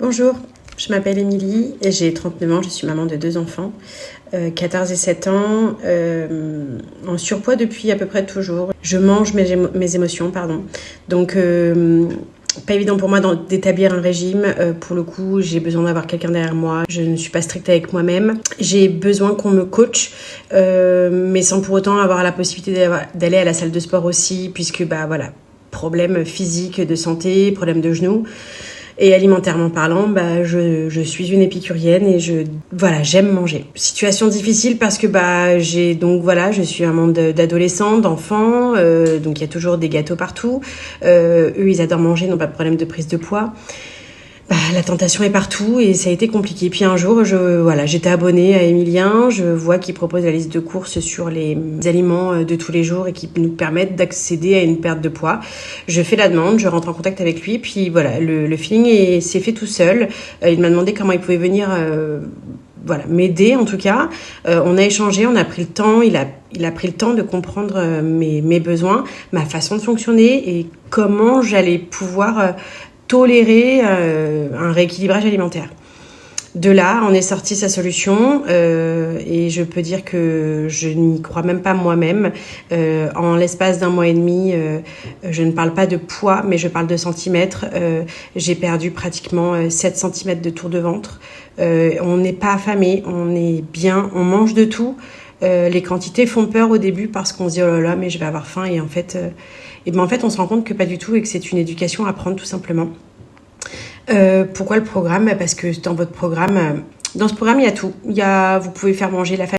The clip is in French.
Bonjour, je m'appelle Émilie et j'ai 39 ans, je suis maman de 2 enfants, 14 et 7 ans, en surpoids depuis à peu près toujours. Je mange mes émotions, pardon. Donc, pas évident pour moi d'établir un régime. Pour le coup, j'ai besoin d'avoir quelqu'un derrière moi. Je ne suis pas stricte avec moi-même. J'ai besoin qu'on me coach, mais sans pour autant avoir la possibilité d'aller à la salle de sport aussi, puisque voilà, problème physique, de santé, problème de genoux. Et alimentairement parlant, je suis une épicurienne et j'aime manger. Situation difficile parce que je suis un monde d'adolescents, d'enfants, donc il y a toujours des gâteaux partout. Eux, ils adorent manger, n'ont pas de problème de prise de poids. La tentation est partout et ça a été compliqué. Puis un jour, j'étais abonnée à Emilien. Je vois qu'il propose la liste de courses sur les aliments de tous les jours et qui nous permettent d'accéder à une perte de poids. Je fais la demande, je rentre en contact avec lui. Puis voilà, le feeling s'est fait tout seul. Il m'a demandé comment il pouvait venir m'aider en tout cas. On a échangé, on a pris le temps. Il a pris le temps de comprendre mes besoins, ma façon de fonctionner et comment j'allais pouvoir tolérer un rééquilibrage alimentaire. De là, on est sorti sa solution et je peux dire que je n'y crois même pas moi-même. En l'espace d'un mois et demi, je ne parle pas de poids, mais je parle de centimètres. J'ai perdu pratiquement 7 centimètres de tour de ventre. On n'est pas affamé, on est bien, on mange de tout. Les quantités font peur au début parce qu'on se dit « oh là là, mais je vais avoir faim » et en fait, on se rend compte que pas du tout et que c'est une éducation à prendre tout simplement. Pourquoi le programme ? Parce que dans ce programme, il y a tout. Vous pouvez faire manger la famille.